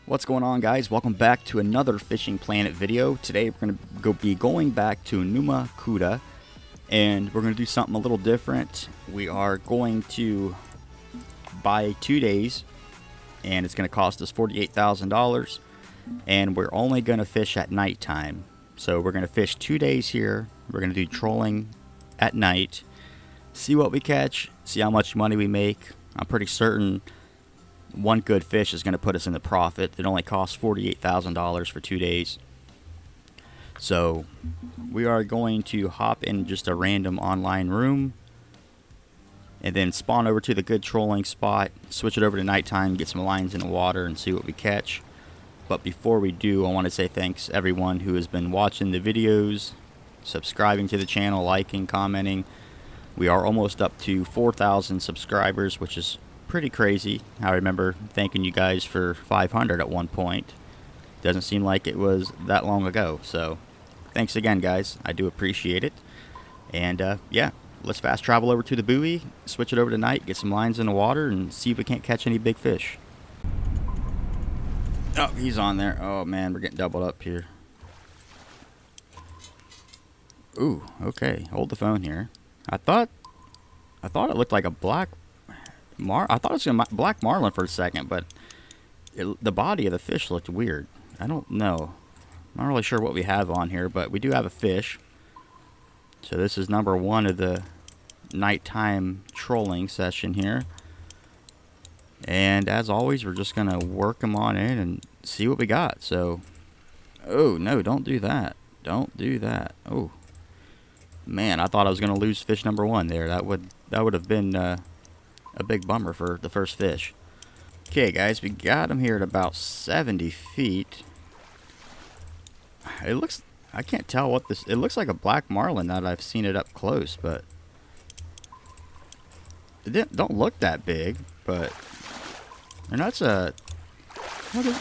What's going on, guys? Welcome back to another Fishing Planet video. Today we're going to be going back to Noomaa, Kuda, and we're going to do something a little different. We are going to buy 2 days, and it's going to cost us $48,000, and we're only going to fish at nighttime. So we're going to fish 2 days here. We're going to do trolling at night, see what we catch, see how much money we make. I'm pretty certain one good fish is going to put us in the profit. It only costs $48,000 for 2 days. So we are going to hop in just a random online room and then spawn over to the good trolling spot, switch it over to nighttime, get some lines in the water and see what we catch. But before we do, I want to say thanks everyone who has been watching the videos, subscribing to the channel, liking, commenting. We are almost up to 4,000 subscribers, which is pretty crazy. I remember thanking you guys for 500 at one point. Doesn't seem like it was that long ago. So thanks again, guys. I do appreciate it. And yeah, let's fast travel over to the buoy, switch it over to night, get some lines in the water, and see if we can't catch any big fish. Oh, he's on there. Oh man, we're getting doubled up here. Ooh, okay. Hold the phone here. I thought it looked like a black I thought it was a black marlin for a second, but the body of the fish looked weird. I don't know. I'm not really sure what we have on here, but we do have a fish. So this is number 1 of the nighttime trolling session here. And as always, we're just going to work them on in and see what we got. So, oh no, don't do that. Don't do that. Oh, man, I thought I was going to lose fish number 1 there. That would have been a big bummer for the first fish. Okay, guys, we got him here at about 70 feet. It looks, I can't tell what this, it looks like a black marlin that I've seen it up close, but it don't look that big, but, and that's a, what is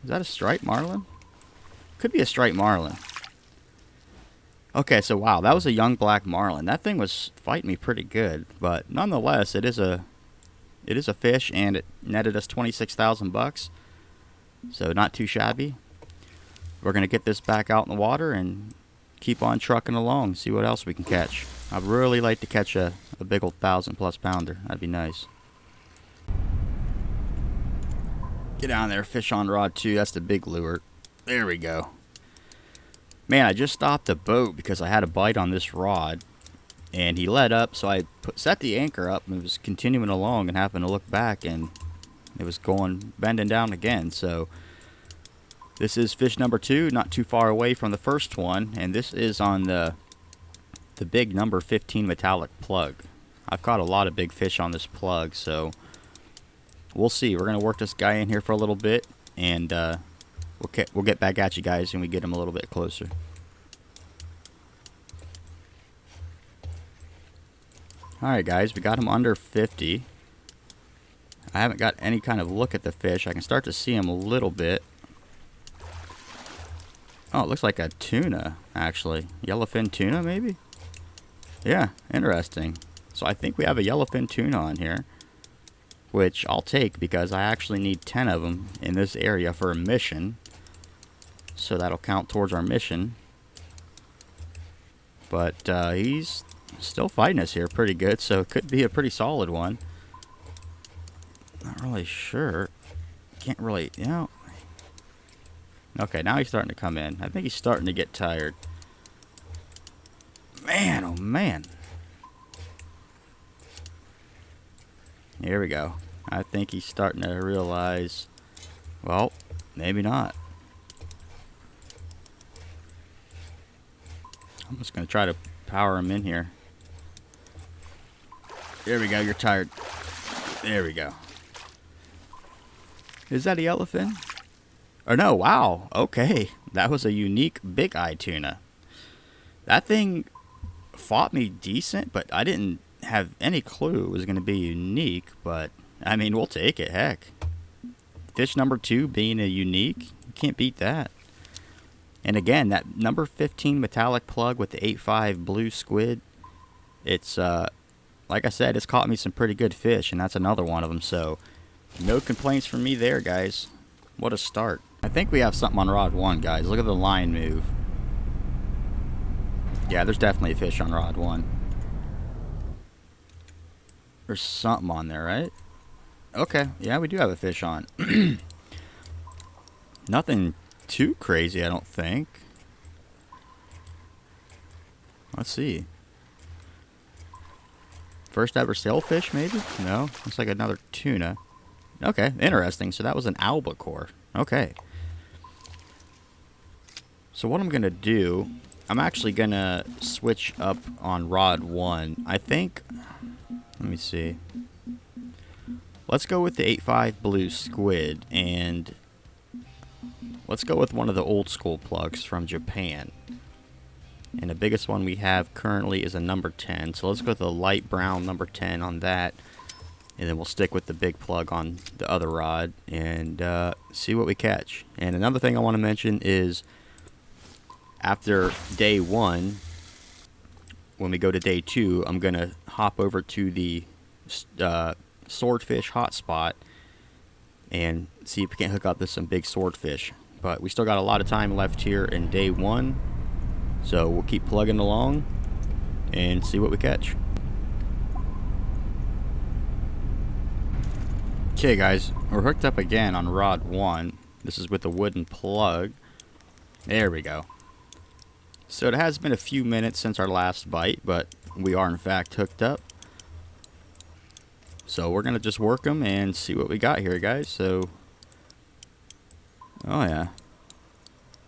that a striped marlin? Could be a striped marlin. Okay, so wow, that was a young black marlin. That thing was fighting me pretty good, but nonetheless, it is a fish, and it netted us 26,000 bucks. So not too shabby. We're gonna get this back out in the water and keep on trucking along, see what else we can catch. I'd really like to catch a big old 1,000+ pounder. That'd be nice. Get down there, fish on rod 2. That's the big lure. There we go. Man, I just stopped the boat because I had a bite on this rod, and he let up, so I set the anchor up and was continuing along and happened to look back, and it was bending down again. So this is fish number 2, not too far away from the first one, and this is on the big number 15 metallic plug. I've caught a lot of big fish on this plug, so we'll see. We're going to work this guy in here for a little bit, and we'll get back at you guys when we get him a little bit closer. Alright, guys, we got him under 50. I haven't got any kind of look at the fish. I can start to see him a little bit. Oh, it looks like a tuna, actually. Yellowfin tuna, maybe? Yeah, interesting. So I think we have a yellowfin tuna on here, which I'll take because I actually need 10 of them in this area for a mission. So that'll count towards our mission. But he's still fighting us here pretty good, so it could be a pretty solid one. Not really sure. Can't really, you know. Okay, now he's starting to come in. I think he's starting to get tired. Man, oh man. Here we go. I think he's starting to realize, well, maybe not. I'm just going to try to power him in here. There we go, you're tired. There we go. Is that a yellowfin? Or no, wow, okay. That was a unique bigeye tuna. That thing fought me decent, but I didn't have any clue it was going to be unique, but I mean, we'll take it, heck. Fish number 2 being a unique, you can't beat that. And again, that number 15 metallic plug with the 8.5 blue squid, it's, like I said, it's caught me some pretty good fish, and that's another one of them, so no complaints from me there, guys. What a start. I think we have something on rod 1, guys. Look at the line move. Yeah, there's definitely a fish on rod 1. There's something on there, right? Okay, yeah, we do have a fish on. Nothing too crazy, I don't think. Let's see. First ever sailfish, maybe? No, looks like another tuna. Okay, interesting. So that was an albacore. Okay. So what I'm going to do, I'm actually going to switch up on rod 1. I think, let me see. Let's go with the 8.5 blue squid, and let's go with one of the old school plugs from Japan. And the biggest one we have currently is a number 10. So let's go with the light brown number 10 on that. And then we'll stick with the big plug on the other rod and see what we catch. And another thing I want to mention is after day 1, when we go to day 2, I'm going to hop over to the swordfish hotspot and see if we can hook up with some big swordfish. But we still got a lot of time left here in day 1. So we'll keep plugging along and see what we catch. Okay guys, we're hooked up again on rod 1. This is with the wooden plug. There we go. So it has been a few minutes since our last bite, but we are in fact hooked up. So we're going to just work them and see what we got here, guys. So, oh yeah.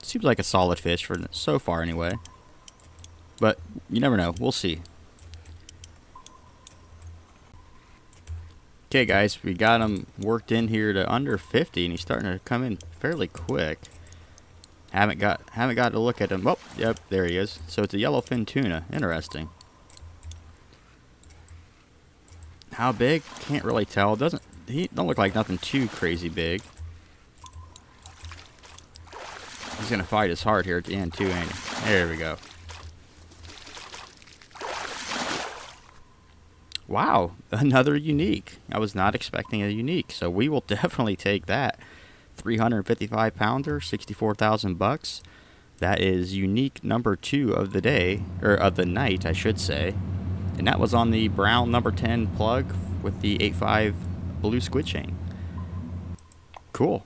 Seems like a solid fish for so far anyway. But you never know. We'll see. Okay guys, we got him worked in here to under 50 and he's starting to come in fairly quick. Haven't got to look at him. Oh, yep, there he is. So it's a yellowfin tuna. Interesting. How big? Can't really tell. He don't look like nothing too crazy big. He's gonna fight his heart here at the end too, ain't he? There we go. Wow, another unique. I was not expecting a unique, so we will definitely take that. 355 pounder, 64,000 bucks. That is unique number 2 of the day, or of the night, I should say. And that was on the brown number 10 plug with the 8.5 blue squid chain. Cool.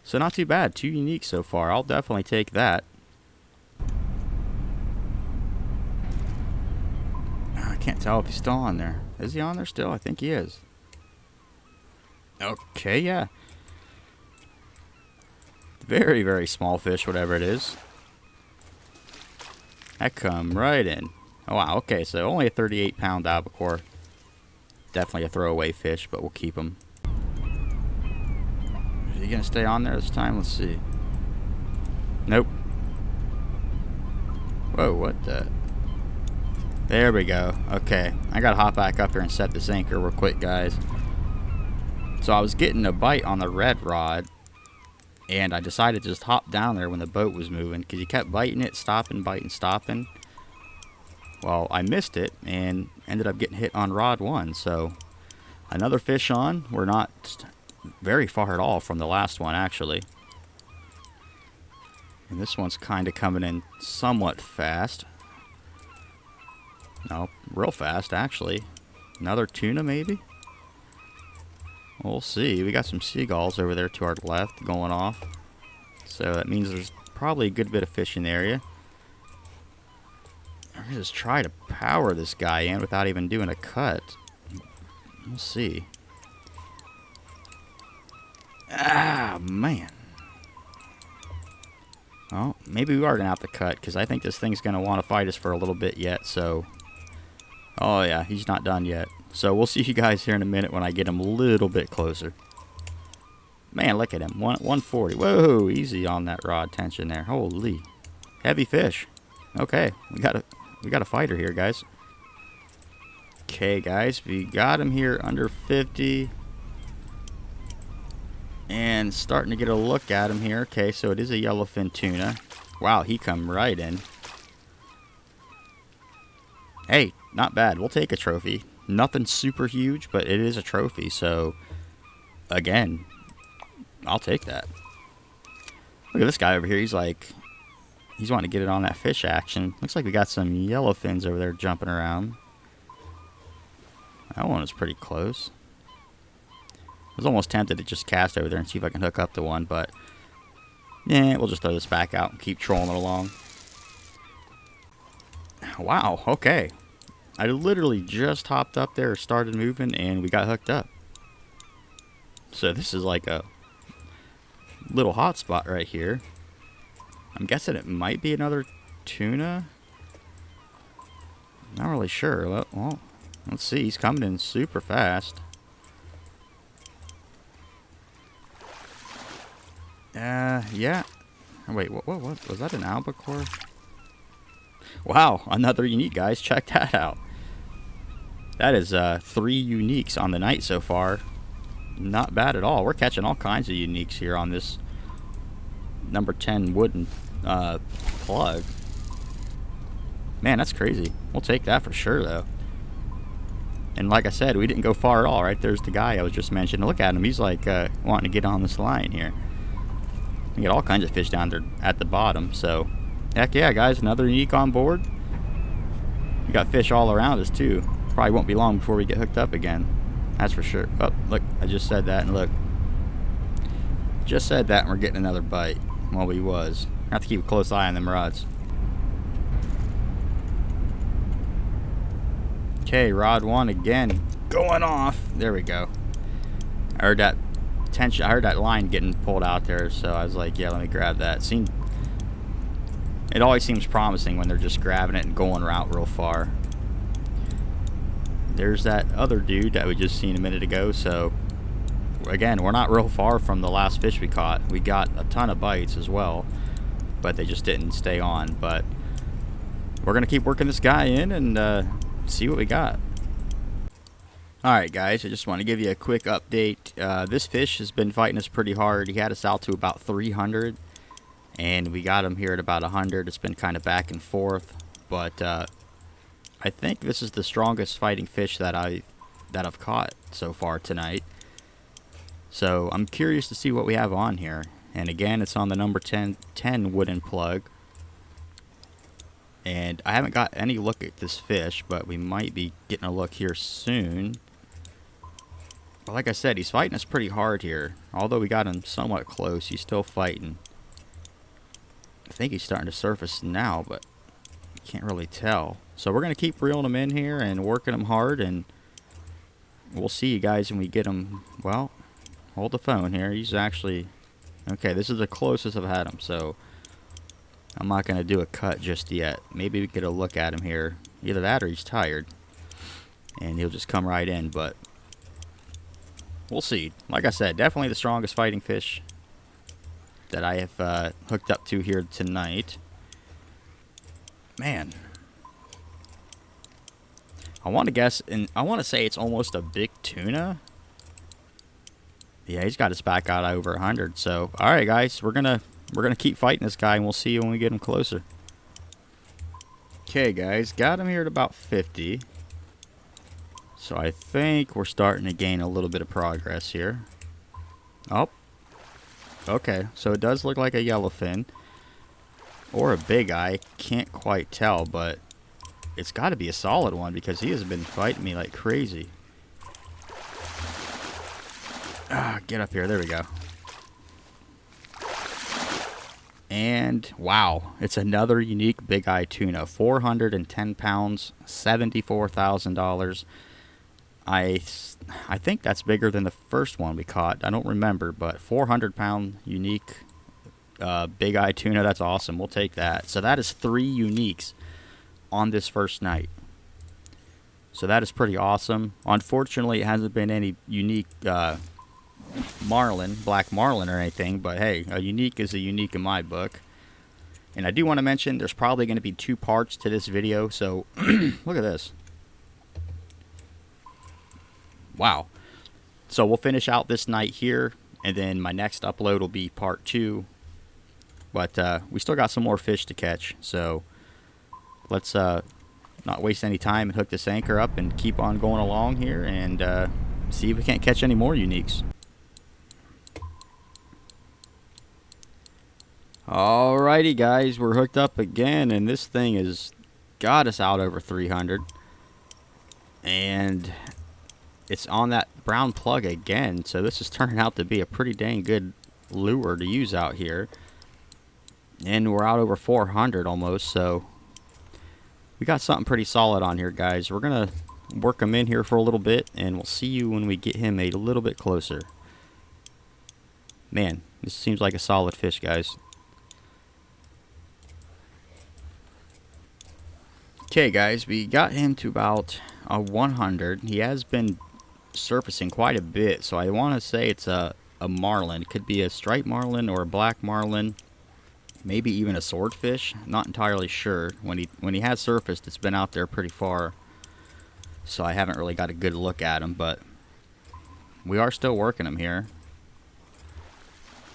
So not too bad. 2 unique so far. I'll definitely take that. I can't tell if he's still on there. Is he on there still? I think he is. Okay, yeah. Very, very small fish, whatever it is. That come right in. Oh, wow, okay, so only a 38-pound albacore. Definitely a throwaway fish, but we'll keep him. Is he going to stay on there this time? Let's see. Nope. Whoa, what the? There we go. Okay, I got to hop back up here and set this anchor real quick, guys. So I was getting a bite on the red rod, and I decided to just hop down there when the boat was moving, because he kept biting it, stopping, biting, stopping. Well, I missed it and ended up getting hit on rod 1. So another fish on. We're not very far at all from the last one, actually. And this one's kind of coming in somewhat fast. No, real fast, actually. Another tuna, maybe? We'll see. We got some seagulls over there to our left going off. So that means there's probably a good bit of fish in the area. I'm going to just try to power this guy in without even doing a cut. We'll see. Ah, man. Well, maybe we are going to have to cut, because I think this thing's going to want to fight us for a little bit yet, so... Oh, yeah, he's not done yet. So we'll see you guys here in a minute when I get him a little bit closer. Man, look at him. 140. Whoa, easy on that rod tension there. Holy. Heavy fish. Okay, we got a fighter here, guys. Okay, guys, we got him here under 50. And starting to get a look at him here. Okay, so it is a yellowfin tuna. Wow, he come right in. Hey, not bad. We'll take a trophy. Nothing super huge, but it is a trophy. So, again, I'll take that. Look at this guy over here. He's wanting to get it on that fish action. Looks like we got some yellow fins over there jumping around. That one was pretty close. I was almost tempted to just cast over there and see if I can hook up to one, but yeah, we'll just throw this back out and keep trolling it along. Wow, okay. I literally just hopped up there, started moving, and we got hooked up. So this is like a little hot spot right here. I'm guessing it might be another tuna. Not really sure. Well, let's see. He's coming in super fast. Yeah. Wait, what was that, an albacore? Wow, another unique, guys. Check that out. That is 3 uniques on the night so far. Not bad at all. We're catching all kinds of uniques here on this number 10 wooden plug. Man, that's crazy. We'll take that for sure, though. And like I said, we didn't go far at all. Right there's the guy I was just mentioning. Look at him. He's like wanting to get on this line here. We got all kinds of fish down there at the bottom. So, heck yeah, guys. Another unique on board. We got fish all around us, too. Probably won't be long before we get hooked up again. That's for sure. Oh, look. I just said that, and look. Just said that, and we're getting another bite. Well, we was. Have to keep a close eye on them rods. Okay, rod 1 again. Going off. There we go. I heard that tension. I heard that line getting pulled out there, so I was like, yeah, let me grab that. It always seems promising when they're just grabbing it and going out real far. There's that other dude that we just seen a minute ago, so again, we're not real far from the last fish we caught. We got a ton of bites as well, but they just didn't stay on. But we're gonna keep working this guy in and see what we got. Alright guys, I just want to give you a quick update. This fish has been fighting us pretty hard. He had us out to about 300 and we got him here at about 100. It's been kind of back and forth, but I think this is the strongest fighting fish that I've caught so far tonight. So I'm curious to see what we have on here. And again, it's on the number 10 wooden plug. And I haven't got any look at this fish, but we might be getting a look here soon. But like I said, he's fighting us pretty hard here. Although we got him somewhat close, he's still fighting. I think he's starting to surface now, but can't really tell. So we're going to keep reeling him in here and working him hard, and we'll see you guys when we get him. Well, hold the phone here. He's actually... Okay, this is the closest I've had him, so I'm not going to do a cut just yet. Maybe we get a look at him here. Either that or he's tired, and he'll just come right in, but we'll see. Like I said, definitely the strongest fighting fish that I have hooked up to here tonight. Man, I want to guess, and I want to say it's almost a big tuna. Yeah, he's got his back out over 100. So, all right, guys, we're gonna keep fighting this guy, and we'll see you when we get him closer. Okay, guys, got him here at about 50. So I think we're starting to gain a little bit of progress here. Oh, okay. So it does look like a yellowfin. Or a bigeye, can't quite tell, but it's got to be a solid one because he has been fighting me like crazy. Get up here, there we go. And wow, it's another unique bigeye tuna, 410 pounds, $74,000. I think that's bigger than the first one we caught. I don't remember, but 400-pound unique bigeye tuna, that's awesome. We'll take that. So that is 3 uniques on this first night. So that is pretty awesome. Unfortunately, it hasn't been any unique marlin, black marlin or anything, but hey, a unique is a unique in my book. And I do want to mention there's probably going to be 2 parts to this video, so look at this. Wow. So we'll finish out this night here, and then my next upload will be part 2. But we still got some more fish to catch, so let's not waste any time and hook this anchor up and keep on going along here and see if we can't catch any more uniques. Alrighty guys, we're hooked up again, and this thing has got us out over 300. And it's on that brown plug again, so this is turning out to be a pretty dang good lure to use out here. And we're out over 400 almost, so we got something pretty solid on here, guys. We're gonna work him in here for a little bit, and we'll see you when we get him a little bit closer. Man, this seems like a solid fish, guys. Okay guys, we got him to about a 100. He has been surfacing quite a bit, so I want to say it's a marlin. It could be a striped marlin or a black marlin, maybe even a swordfish. Not entirely sure. When he has surfaced, it's been out there pretty far, so I haven't really got a good look at him, but we are still working him here.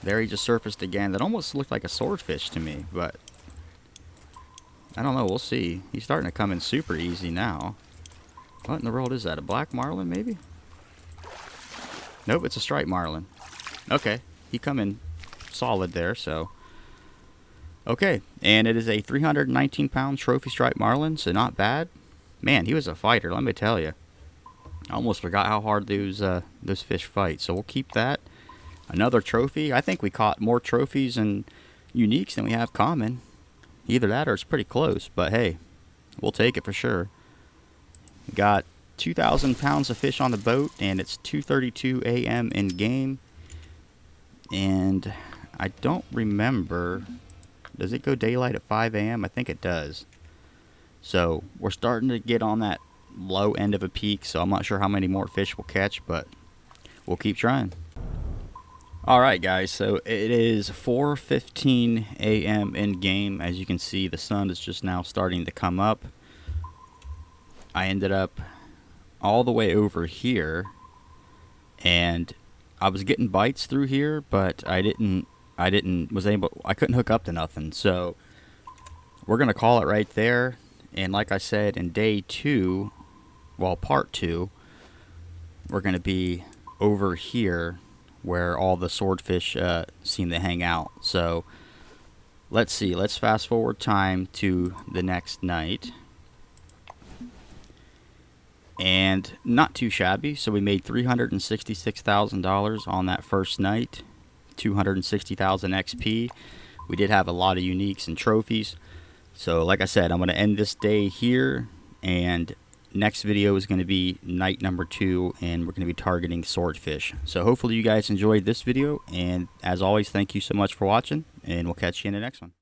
There he just surfaced again. That almost looked like a swordfish to me, but I don't know, we'll see. He's starting to come in super easy now. What in the world is that? A black marlin, maybe? Nope, it's a striped marlin. Okay, he come in solid there, so. Okay, and it is a 319-pound trophy striped marlin, so not bad. Man, he was a fighter, let me tell you. I almost forgot how hard those fish fight, so we'll keep that. Another trophy. I think we caught more trophies and uniques than we have common. Either that or it's pretty close, but hey, we'll take it for sure. We got 2,000 pounds of fish on the boat, and it's 2:32 a.m. in game. And I don't remember, does it go daylight at 5 a.m.? I think it does. So we're starting to get on that low end of a peak, so I'm not sure how many more fish we'll catch, but we'll keep trying. Alright guys, so it is 4:15 a.m. in game. As you can see, the sun is just now starting to come up. I ended up all the way over here, and I was getting bites through here, but I couldn't hook up to nothing. So we're gonna call it right there. And like I said, in day 2, well, part 2, we're gonna be over here where all the swordfish seem to hang out. So let's see, let's fast forward time to the next night, and not too shabby. So we made $366,000 on that first night, 260,000 XP. We did have a lot of uniques and trophies. So like I said, I'm going to end this day here, and next video is going to be night number 2, and we're going to be targeting swordfish. So hopefully you guys enjoyed this video, and as always, thank you so much for watching, and we'll catch you in the next one.